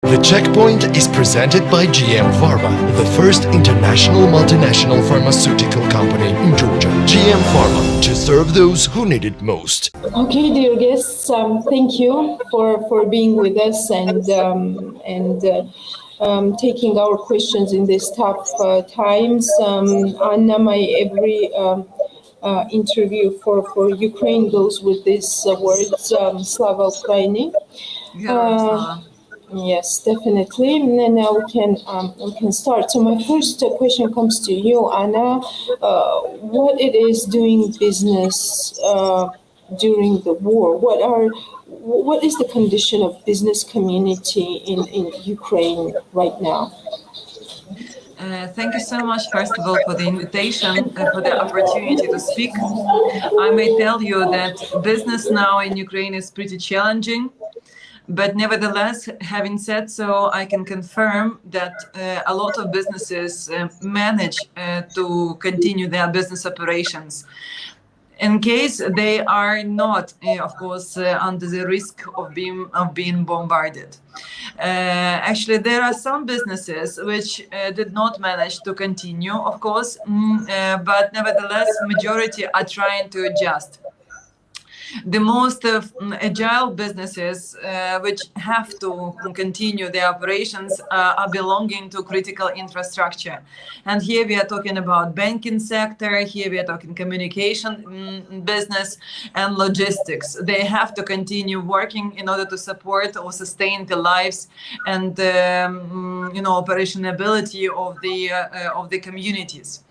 The Checkpoint is presented by GM Pharma, the first international multinational pharmaceutical company in Georgia. GM Pharma, to serve those who need it most. Okay, dear guests, thank you for being with us and taking our questions in these tough times. Anna, my every interview for Ukraine goes with these words, Slava Ukraini. Yes, definitely. And then now we can start. So my first question comes to you, Anna. What it is doing business during the war? What is the condition of business community in Ukraine right now? Thank you so much, first of all, for the invitation, for the opportunity to speak. I may tell you that business now in Ukraine is pretty challenging. But nevertheless, having said so, I can confirm that a lot of businesses manage to continue their business operations. In case they are not, of course, under the risk of being bombarded. Actually, there are some businesses which did not manage to continue, of course, but nevertheless, majority are trying to adjust. The most agile businesses which have to continue their operations are belonging to critical infrastructure. And here we are talking about banking sector, here we are talking communication business and logistics. They have to continue working in order to support or sustain the lives and operationability of the communities.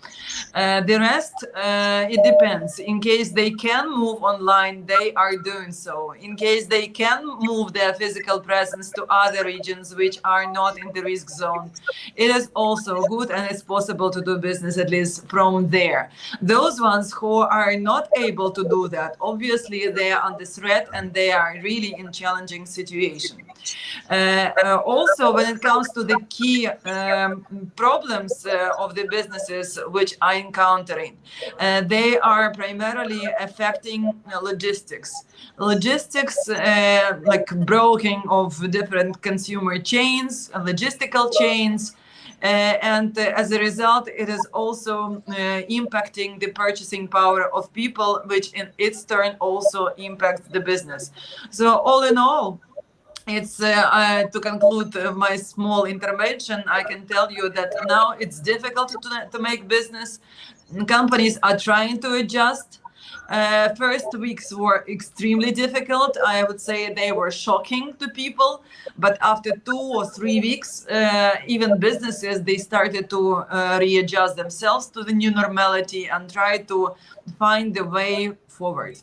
The rest, it depends. In case they can move online, they are doing so. In case they can move their physical presence to other regions which are not in the risk zone, it is also good and it's possible to do business at least from there. Those ones who are not able to do that, obviously they are under threat and they are really in challenging situation. Also, when it comes to the key problems of the businesses which are encountering, they are primarily affecting logistics. Logistics, like broking of different consumer chains, logistical chains, and as a result, it is also impacting the purchasing power of people, which in its turn also impacts the business. So all in all, it's to conclude my small intervention, I can tell you that now it's difficult to make business. Companies are trying to adjust. First weeks were extremely difficult. I would say they were shocking to people. But after 2 or 3 weeks, even businesses, they started to readjust themselves to the new normality and try to find the way forward.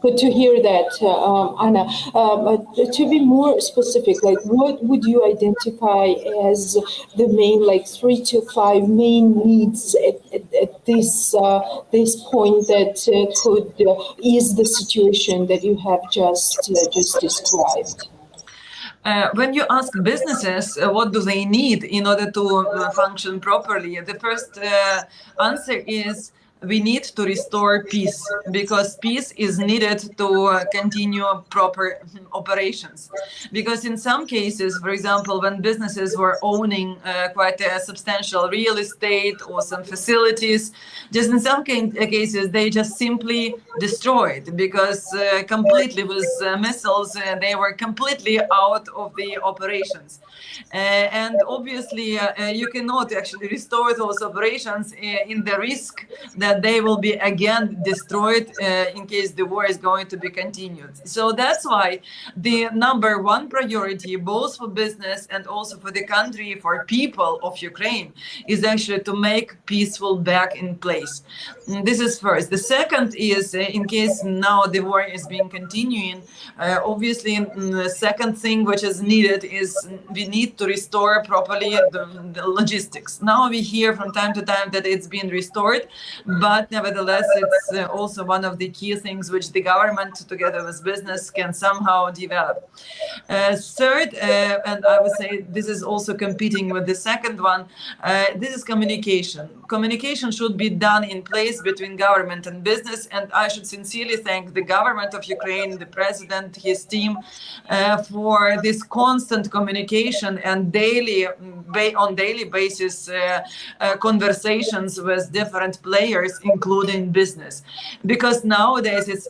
Good to hear that, Anna. To be more specific, like what would you identify as the main, 3 to 5 main needs at this point that could ease the situation that you have just described? When you ask businesses what do they need in order to function properly, the first answer is we need to restore peace, because peace is needed to continue proper operations. Because in some cases, for example, when businesses were owning quite a substantial real estate or some facilities, just in some cases, they just simply destroyed, because completely with missiles, they were completely out of the operations. And obviously, you cannot actually restore those operations in the risk that they will be again destroyed in case the war is going to be continued. So that's why the number one priority, both for business and also for the country, for people of Ukraine, is actually to make peaceful back in place. This is first. The second is, in case now the war is being continuing, obviously the second thing which is needed is we need to restore properly the logistics. Now we hear from time to time that it's been restored, but nevertheless, it's also one of the key things which the government, together with business, can somehow develop. Third, and I would say this is also competing with the second one, this is communication. Communication should be done in place between government and business, and I should sincerely thank the government of Ukraine, the president, his team, for this constant communication and on daily basis conversations with different players, including business, because nowadays this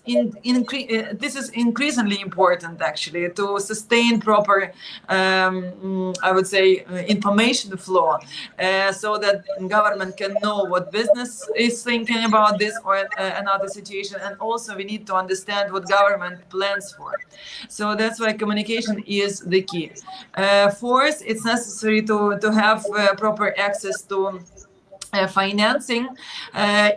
is increasingly important actually to sustain proper, I would say, information flow, so that government can know what business is thinking about this or another situation, and also we need to understand what government plans for. So that's why communication is the key. Fourth, it's necessary to have proper access to financing.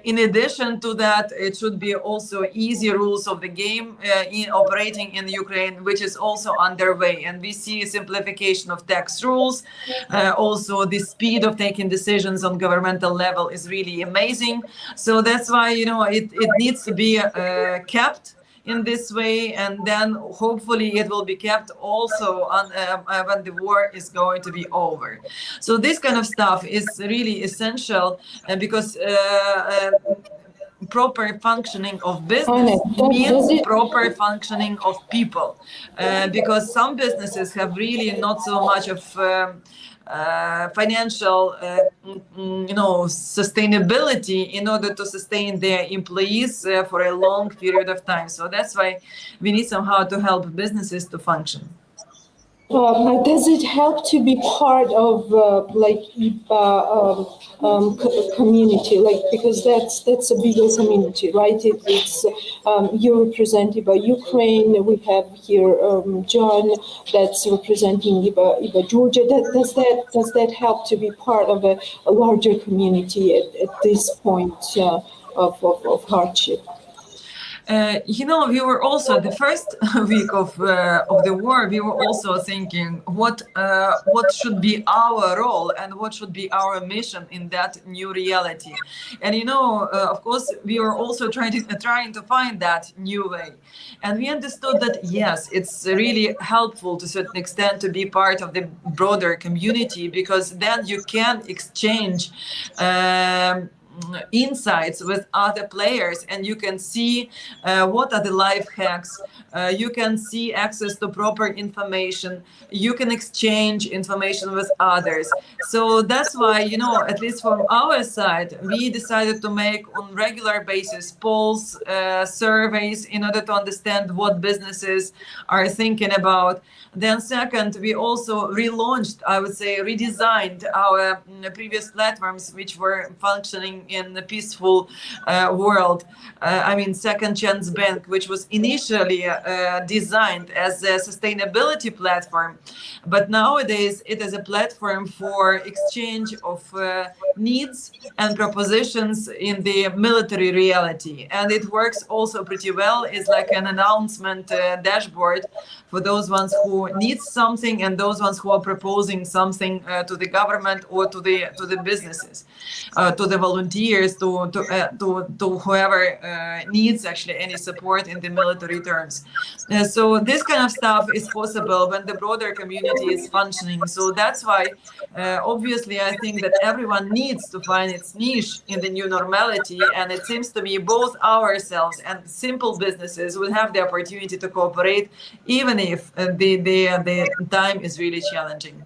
In addition to that, it should be also easy rules of the game in operating in Ukraine, which is also underway. And we see simplification of tax rules. Also, the speed of taking decisions on governmental level is really amazing. So that's why, it needs to be kept in this way, and then hopefully it will be kept also on when the war is going to be over. So this kind of stuff is really essential because proper functioning of business means proper functioning of people, because some businesses have really not so much of financial sustainability in order to sustain their employees for a long period of time. So that's why we need somehow to help businesses to function. Does it help to be part of EBA community? Because that's a bigger community, right? It's you're represented by Ukraine. We have here John that's representing EBA Georgia. Does that help to be part of a larger community at this point of hardship? We were also the first week of the war. We were also thinking what should be our role and what should be our mission in that new reality. And of course, we were also trying to find that new way. And we understood that yes, it's really helpful to a certain extent to be part of the broader community, because then you can exchange insights with other players, and you can see what are the life hacks, you can see access to proper information, you can exchange information with others. So that's why, at least from our side, we decided to make on regular basis polls, surveys, in order to understand what businesses are thinking about. Then second, we also relaunched, I would say, redesigned our previous platforms which were functioning in the peaceful world. Second Chance Bank, which was initially designed as a sustainability platform, but nowadays it is a platform for exchange of needs and propositions in the military reality. And it works also pretty well. It's like an announcement dashboard for those ones who need something and those ones who are proposing something to the government or to the businesses, to the volunteers, to whoever needs actually any support in the military terms. So this kind of stuff is possible when the broader community is functioning. So that's why obviously I think that everyone needs to find its niche in the new normality, and it seems to me both ourselves and simple businesses will have the opportunity to cooperate, even if the time is really challenging.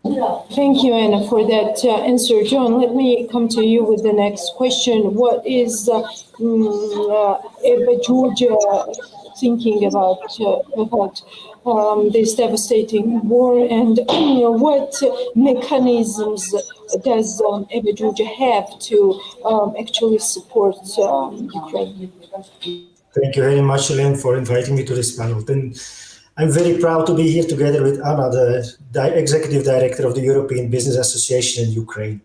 Thank you, Anna, for that answer. John, let me come to you with the next question. What is EBA Georgia thinking about this devastating war, and what mechanisms does EBA Georgia have to actually support Ukraine? Thank you very much, Elaine, for inviting me to this panel. And I'm very proud to be here together with Anna, the Executive Director of the European Business Association in Ukraine.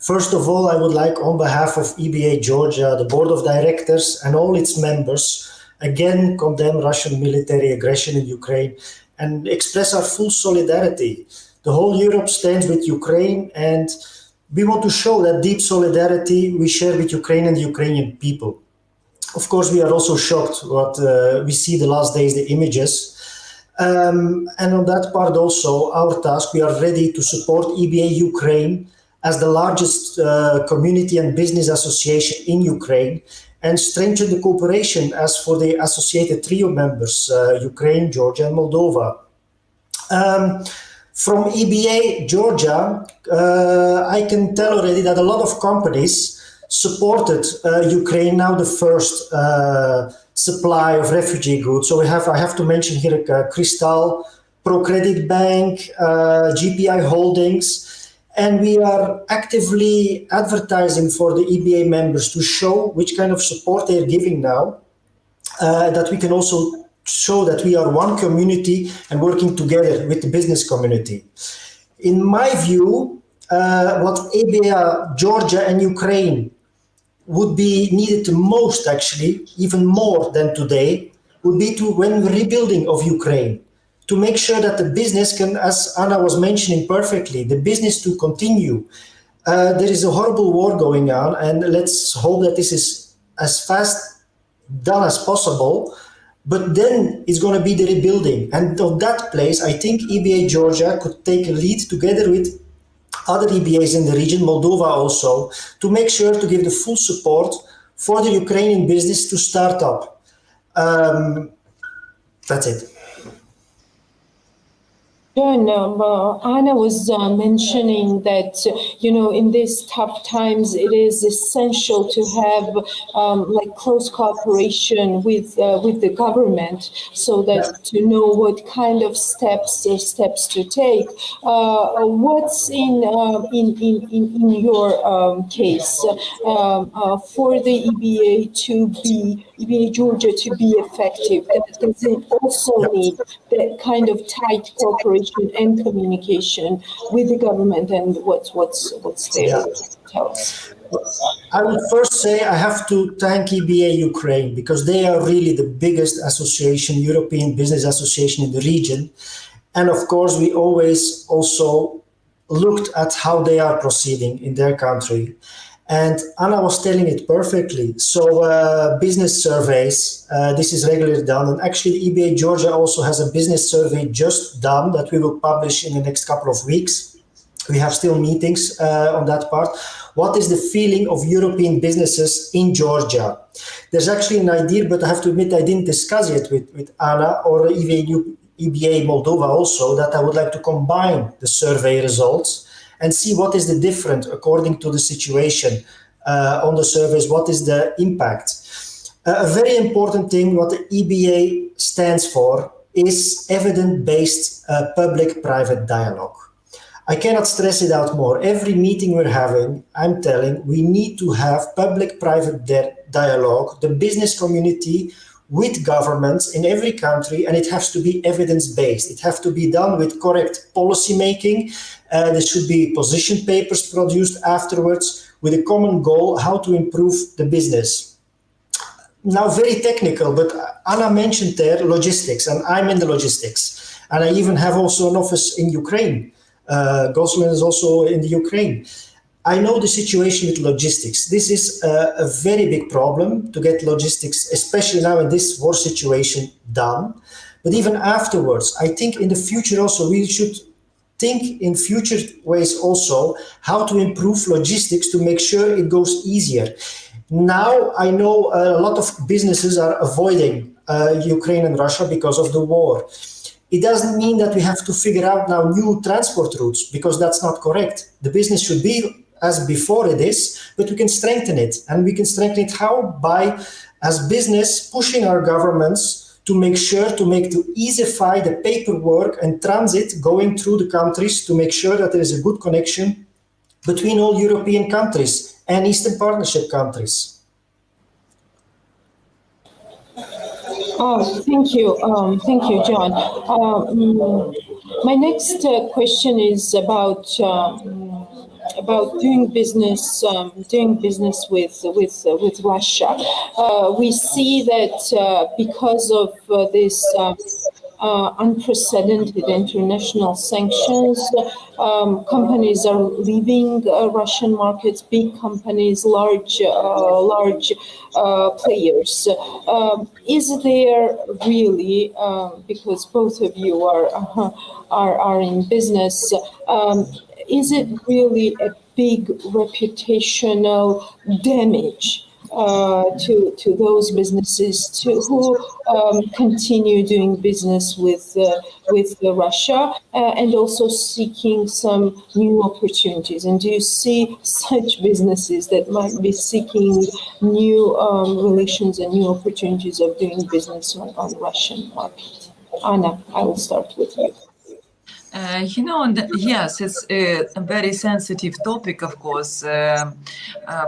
First of all, I would like, on behalf of EBA Georgia, the Board of Directors and all its members, again condemn Russian military aggression in Ukraine and express our full solidarity. The whole Europe stands with Ukraine, and we want to show that deep solidarity we share with Ukraine and the Ukrainian people. Of course, we are also shocked what we see the last days, the images. And on that part also, our task, we are ready to support EBA Ukraine as the largest community and business association in Ukraine, and strengthen the cooperation as for the associated trio members, Ukraine, Georgia, and Moldova. From EBA Georgia, I can tell already that a lot of companies supported Ukraine, now the first supply of refugee goods. So I have to mention here Crystal, ProCredit Bank, GPI Holdings, and we are actively advertising for the EBA members to show which kind of support they are giving now, that we can also show that we are one community and working together with the business community. In my view, what EBA Georgia and Ukraine would be needed the most, actually, even more than today, would be to when rebuilding of Ukraine, to make sure that the business can, as Anna was mentioning perfectly, the business to continue. There is a horrible war going on, and let's hope that this is as fast done as possible. But then it's going to be the rebuilding. And of that place, I think EBA Georgia could take a lead together with other EBAs in the region, Moldova also, to make sure to give the full support for the Ukrainian business to start up. That's it. John, Anna was mentioning that, in these tough times, it is essential to have like close cooperation with the government, so that to know what kind of steps to take. What's in your case for the EBA Georgia to be effective? Does it also need that kind of tight cooperation and communication with the government, and what's there? Tell us. I would first say I have to thank EBA Ukraine, because they are really the biggest association, European business association in the region. And of course, we always also looked at how they are proceeding in their country. And Anna was telling it perfectly. So business surveys, this is regularly done. And actually, EBA Georgia also has a business survey just done that we will publish in the next couple of weeks. We have still meetings on that part. What is the feeling of European businesses in Georgia? There's actually an idea, but I have to admit I didn't discuss it with Anna or EBA Moldova also, that I would like to combine the survey results and see what is the difference according to the situation on the surveys, what is the impact. A very important thing, what the EBA stands for, is evidence-based public-private dialogue. I cannot stress it out more. Every meeting we're having, I'm telling, we need to have public-private dialogue, the business community with governments in every country, and it has to be evidence-based. It has to be done with correct policy making. There should be position papers produced afterwards with a common goal, how to improve the business. Now, very technical, but Anna mentioned there logistics, and I'm in the logistics. And I even have also an office in Ukraine. Gosselin is also in the Ukraine. I know the situation with logistics. This is a very big problem to get logistics, especially now in this war situation, done. But even afterwards, I think in the future also, we should think in future ways also how to improve logistics to make sure it goes easier. Now, I know a lot of businesses are avoiding Ukraine and Russia because of the war. It doesn't mean that we have to figure out now new transport routes, because that's not correct. The business should be as before it is, but we can strengthen it. And we can strengthen it how? By, as business, pushing our governments to make sure to easify the paperwork and transit going through the countries, to make sure that there is a good connection between all European countries and Eastern Partnership countries. Thank you, John. My next question is about doing business with Russia. We see that because of this unprecedented international sanctions. Companies are leaving Russian markets, big companies, large players. Is there really, because both of you are in business, is it really a big reputational damage to those businesses who continue doing business with Russia and also seeking some new opportunities? And do you see such businesses that might be seeking new relations and new opportunities of doing business on Russian market? Anna, I will start with you. Yes, it's a very sensitive topic, of course,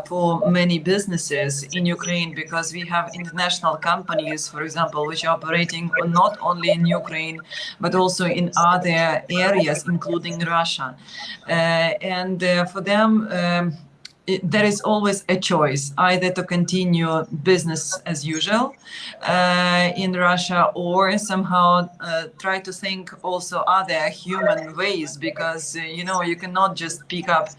for many businesses in Ukraine, because we have international companies, for example, which are operating not only in Ukraine, but also in other areas, including Russia. For them, there is always a choice, either to continue business as usual in Russia, or somehow try to think also other human ways, because you cannot just pick up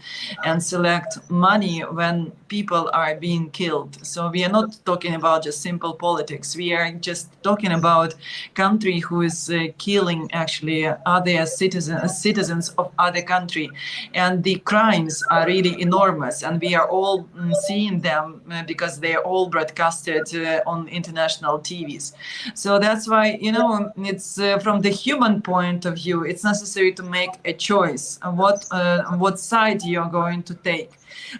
and select money when people are being killed. So we are not talking about just simple politics. We are just talking about country who is killing actually other citizens of other country, and the crimes are really enormous. And we are all seeing them because they are all broadcasted on international TVs. So that's why, it's from the human point of view, it's necessary to make a choice on what side you are going to take.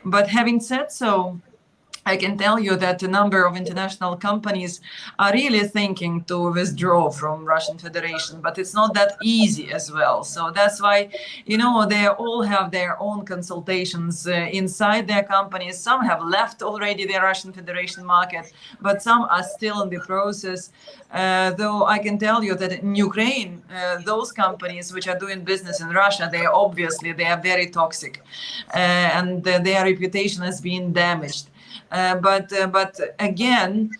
But having said so, I can tell you that a number of international companies are really thinking to withdraw from Russian Federation, but it's not that easy as well. So that's why, they all have their own consultations inside their companies. Some have left already the Russian Federation market, but some are still in the process. Though I can tell you that in Ukraine, those companies which are doing business in Russia, they are very toxic, and their reputation has been damaged. But again,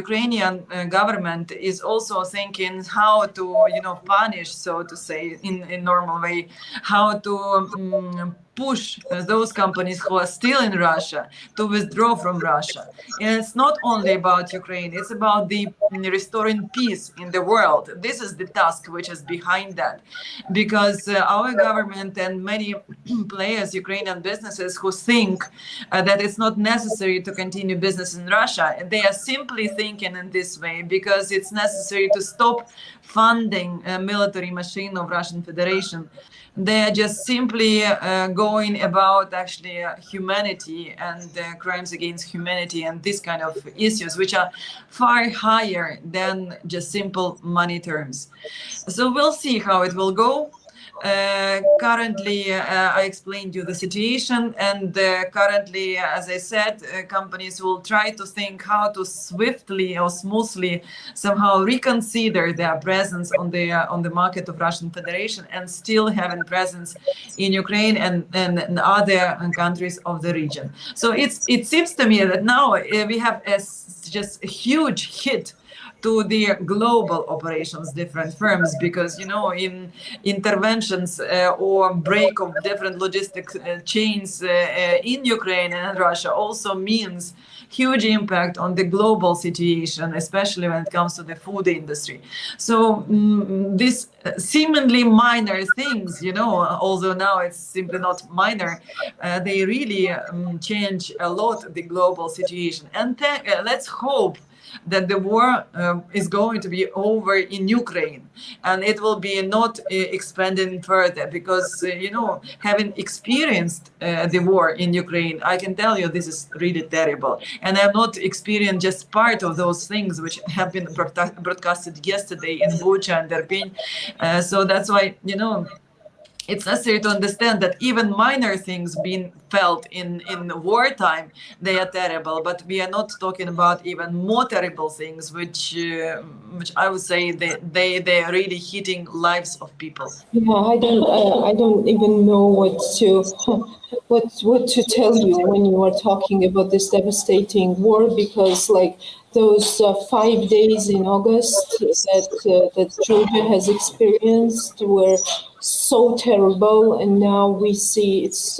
Ukrainian government is also thinking how to, punish, so to say, in normal way, how to push those companies who are still in Russia to withdraw from Russia. And it's not only about Ukraine, it's about the restoring peace in the world. This is the task which is behind that, because our government and many players, Ukrainian businesses who think that it's not necessary to continue business in Russia, they are simply thinking in this way because it's necessary to stop funding military machine of Russian Federation. They are just simply going about actually humanity and crimes against humanity and this kind of issues, which are far higher than just simple money terms. So we'll see how it will go. Currently, I explained you the situation, and currently, as I said, companies will try to think how to swiftly or smoothly somehow reconsider their presence on the market of Russian Federation and still having presence in Ukraine and other countries of the region. So it seems to me that now we have just a huge hit to the global operations, different firms, because in interventions or break of different logistics chains in Ukraine and Russia also means huge impact on the global situation, especially when it comes to the food industry. So these seemingly minor things, although now it's simply not minor, they really change a lot the global situation. And let's hope that the war is going to be over in Ukraine, and it will be not expanding further, because having experienced the war in Ukraine, I can tell you this is really terrible, and I've not experienced just part of those things which have been broadcasted yesterday in Bucha and Irpin. So that's why it's necessary to understand that even minor things being felt in wartime, they are terrible. But we are not talking about even more terrible things, which I would say they are really hitting lives of people. Yeah, I don't even know what to tell you when you are talking about this devastating war, because like those 5 days in August that Georgia has experienced were so terrible, and now we see it's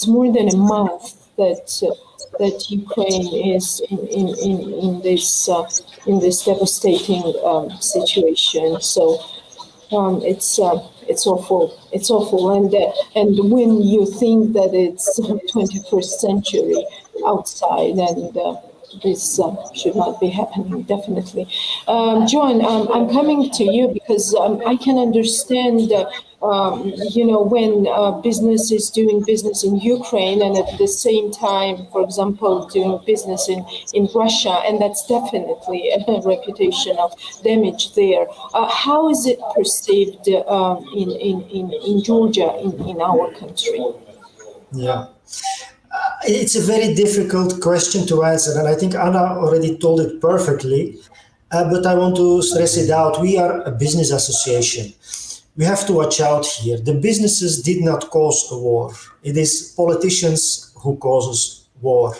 more than a month that Ukraine is in this devastating situation. So it's awful. It's awful, and when you think that it's 21st century outside, and this should not be happening. Definitely, John. I'm coming to you because I can understand. When business is doing business in Ukraine and at the same time, for example, doing business in Russia, and that's definitely a reputational damage there. How is it perceived in Georgia, in our country? Yeah. It's a very difficult question to answer, and I think Anna already told it perfectly, but I want to stress it out. We are a business association. We have to watch out here. The businesses did not cause a war. It is politicians who causes war.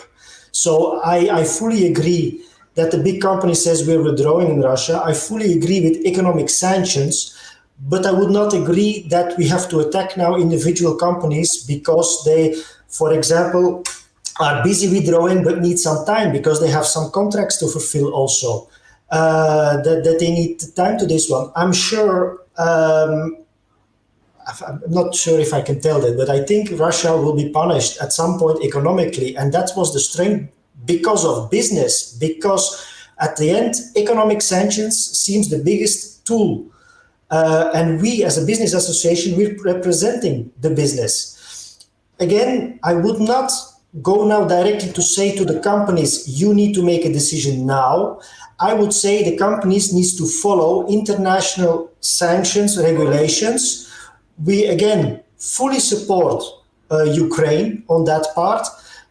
So I fully agree that the big company says we're withdrawing in Russia. I fully agree with economic sanctions, but I would not agree that we have to attack now individual companies because they, for example, are busy withdrawing but need some time because they have some contracts to fulfill also. That they need time to this one. I'm sure, I'm not sure if I can tell that, but I think Russia will be punished at some point economically. And that was the strength because of business, because at the end, economic sanctions seems the biggest tool. And we as a business association, we're representing the business. Again, I would not go now directly to say to the companies, you need to make a decision now. I would say the companies needs to follow international sanctions, regulations. We, again, fully support Ukraine on that part,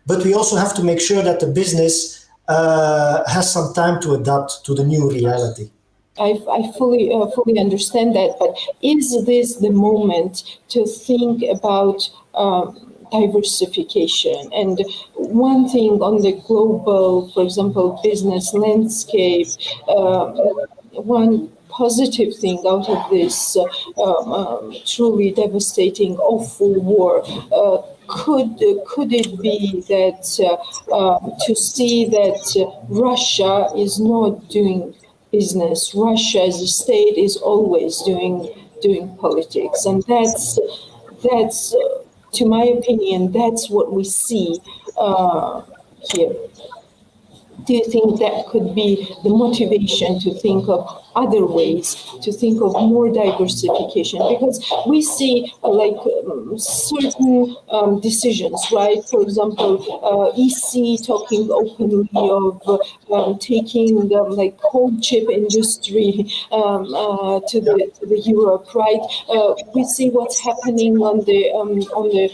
but we also have to make sure that the business has some time to adapt to the new reality. I fully understand that, but is this the moment to think about diversification? And one thing on the global, for example, business landscape, one positive thing out of this truly devastating, awful war, could it be that to see that Russia is not doing business, Russia as a state is always doing politics, and that's to my opinion, that's what we see here. Do you think that could be the motivation to think of other ways, to think of more diversification? Because we see certain decisions, right? For example, EC talking openly of taking coal chip industry to the Europe, right? We see what's happening on the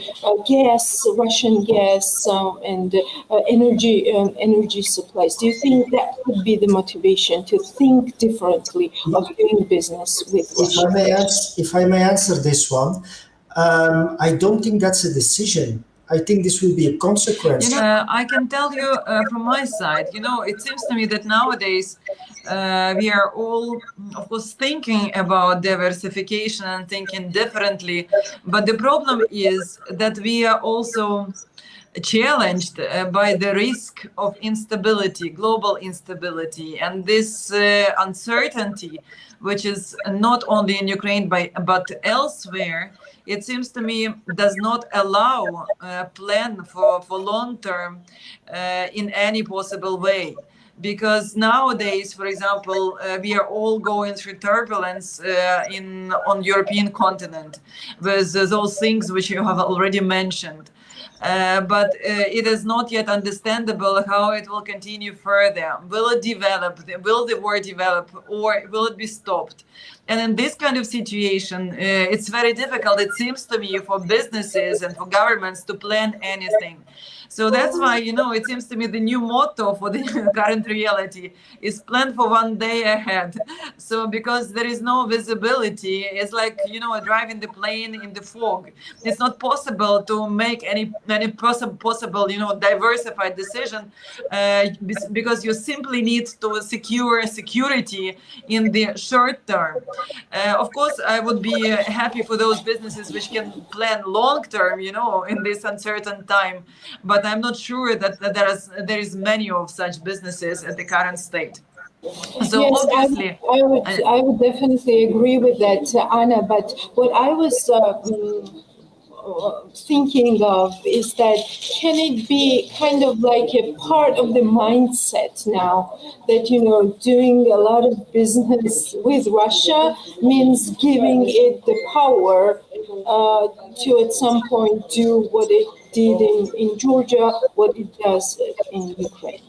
gas, Russian gas, and energy supply. Do you think that could be the motivation to think differently of doing business with Russia? If I may answer this one, I don't think that's a decision. I think this will be a consequence. I can tell you from my side, it seems to me that nowadays we are all, of course, thinking about diversification and thinking differently. But the problem is that we are also challenged by the risk of instability, global instability, and this uncertainty, which is not only in Ukraine but elsewhere. It seems to me does not allow a plan for long term in any possible way. Because nowadays, for example, we are all going through turbulence on European continent with those things which you have already mentioned. But it is not yet understandable how it will continue further. Will it develop? Will the war develop, or will it be stopped? And in this kind of situation, it's very difficult, it seems to me, for businesses and for governments to plan anything. So that's why, it seems to me the new motto for the current reality is plan for one day ahead. So because there is no visibility, it's like, driving the plane in the fog. It's not possible to make any possible, diversified decision because you simply need to secure security in the short term. Of course, I would be happy for those businesses which can plan long term, in this uncertain time. But I'm not sure that there is many of such businesses at the current state. So Yes, obviously, I would definitely agree with that, Anna. But what I was thinking of is that can it be kind of like a part of the mindset now that doing a lot of business with Russia means giving it the power to at some point do what it did in Georgia, what it does in Ukraine.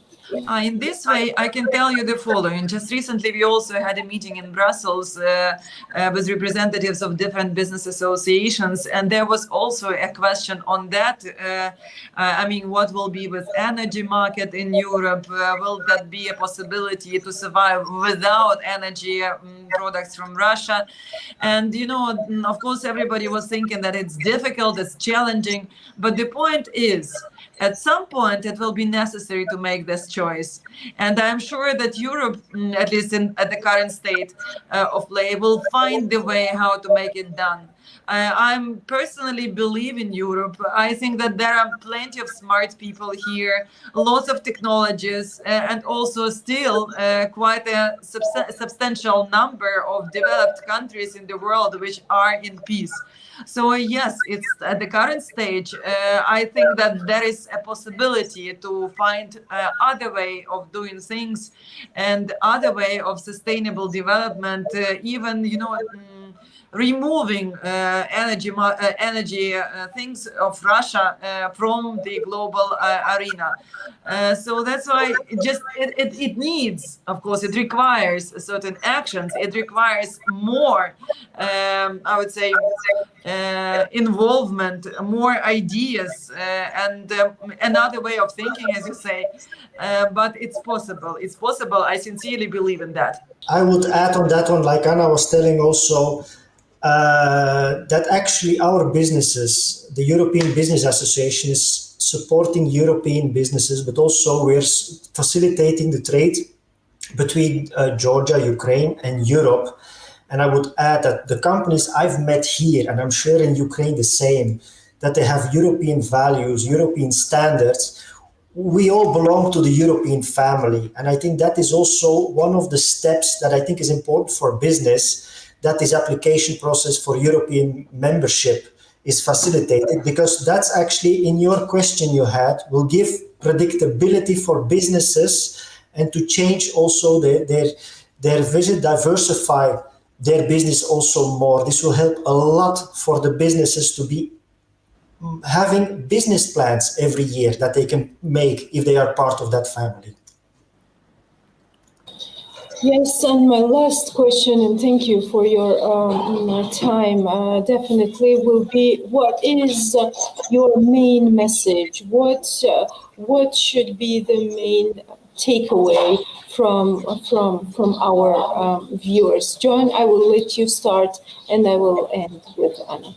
in this way, I can tell you the following. Just recently, we also had a meeting in Brussels with representatives of different business associations, and there was also a question on that. What will be with energy market in Europe? Will that be a possibility to survive without energy products from Russia? And, of course, everybody was thinking that it's difficult, it's challenging, but the point is, at some point, it will be necessary to make this choice. And I'm sure that Europe, at least at the current state of play, will find the way how to make it done. I'm personally believe in Europe. I think that there are plenty of smart people here, lots of technologies, and also still quite a substantial number of developed countries in the world which are in peace. So yes, it's at the current stage. I think that there is a possibility to find other way of doing things and other way of sustainable development, even removing energy things of Russia from the global arena. So that's why it needs, of course, it requires certain actions. It requires more, I would say, involvement, more ideas, and another way of thinking, as you say. But it's possible. It's possible. I sincerely believe in that. I would add on that one, like Anna was telling also, that actually our businesses, the European Business Association, is supporting European businesses, but also we're facilitating the trade between Georgia, Ukraine, and Europe. And I would add that the companies I've met here, and I'm sure in Ukraine the same, that they have European values, European standards. We all belong to the European family. And I think that is also one of the steps that I think is important for business, that this application process for European membership is facilitated, because that's actually, in your question you had, will give predictability for businesses and to change also their vision, diversify their business also more. This will help a lot for the businesses to be having business plans every year that they can make if they are part of that family. Yes, and my last question, and thank you for your time, definitely will be, what is your main message? What should be the main takeaway from our viewers? John, I will let you start, and I will end with Anna.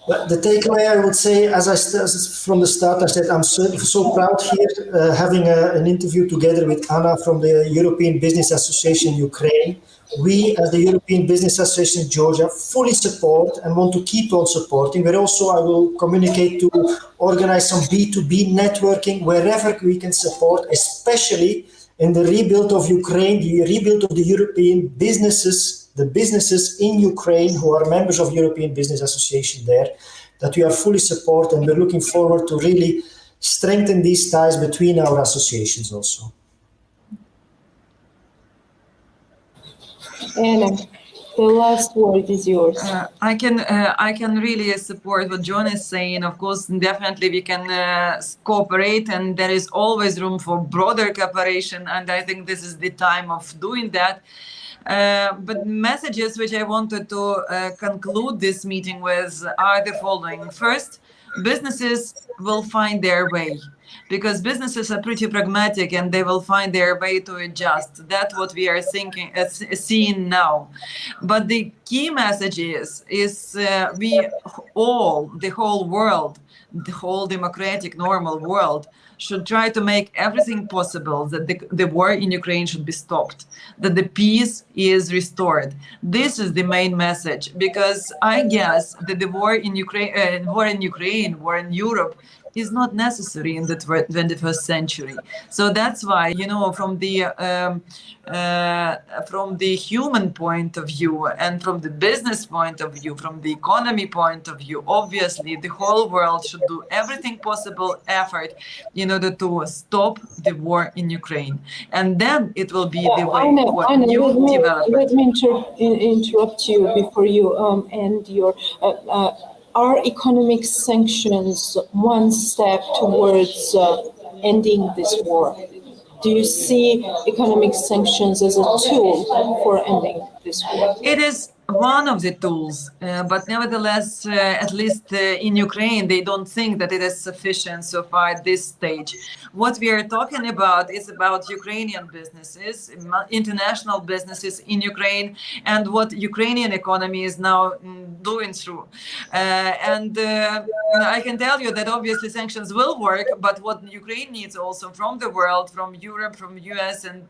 Well, the takeaway, I would say, as from the start, I said, I'm so proud here having an interview together with Anna from the European Business Association Ukraine. We, as the European Business Association Georgia, fully support and want to keep on supporting. But also, I will communicate to organize some B2B networking wherever we can support, especially in the rebuild of Ukraine, the rebuild of the European businesses, the businesses in Ukraine who are members of European Business Association there, that we are fully support, and we're looking forward to really strengthen these ties between our associations also. Anna, the last word is yours. I can really support what John is saying. Of course, definitely we can cooperate, and there is always room for broader cooperation. And I think this is the time of doing that. But messages which I wanted to conclude this meeting with are the following. First, businesses will find their way, because businesses are pretty pragmatic and they will find their way to adjust. That's what we are seeing now. But the key message is we all, the whole world, the whole democratic normal world, should try to make everything possible that the war in Ukraine should be stopped, that the peace is restored. This is the main message, because I guess that the war in Ukraine, war in Europe, is not necessary in the 21st century. So that's why, from the human point of view and from the business point of view, from the economy point of view, obviously the whole world should do everything possible effort in order to stop the war in Ukraine. And then it will be the way for new development. Let me interrupt you before you end your... are economic sanctions one step towards ending this war? Do you see economic sanctions as a tool for ending this war? It is one of the tools, but nevertheless, at least in Ukraine, they don't think that it is sufficient so far at this stage. What we are talking about is about Ukrainian businesses, international businesses in Ukraine, and what Ukrainian economy is now doing through. I can tell you that obviously sanctions will work, but what Ukraine needs also from the world, from Europe, from US and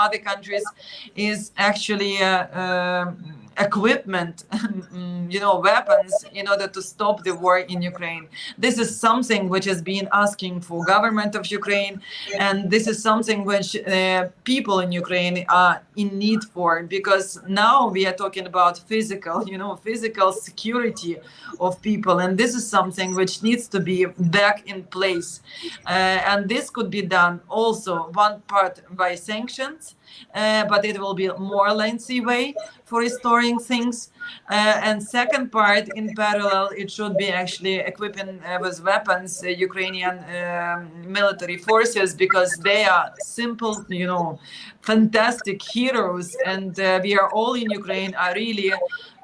other countries, is actually equipment, weapons in order to stop the war in Ukraine. This is something which has been asking for government of Ukraine, and this is something which people in Ukraine are in need for, because now we are talking about physical security of people, and this is something which needs to be back in place. And this could be done also one part by sanctions, but it will be a more lengthy way for restoring things. And second part, in parallel, it should be actually equipping with weapons Ukrainian military forces, because they are simple, fantastic heroes, and we are all in Ukraine are really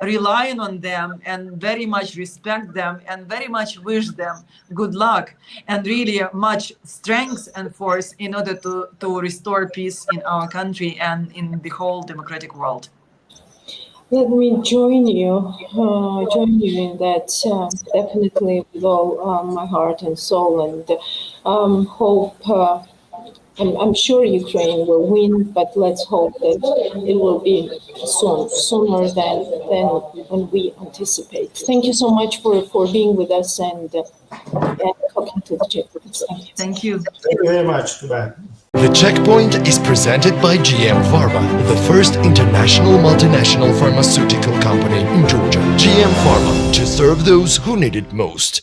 relying on them and very much respect them and very much wish them good luck and really much strength and force in order to restore peace in our country and in the whole democratic world. Let me join you in that, definitely with all my heart and soul, and hope. I'm sure Ukraine will win, but let's hope that it will be sooner than when we anticipate. Thank you so much for being with us and talking to the Czechs. Thank you. Thank you very much. Goodbye. The Checkpoint is presented by GM Pharma, the first international multinational pharmaceutical company in Georgia. GM Pharma, to serve those who need it most.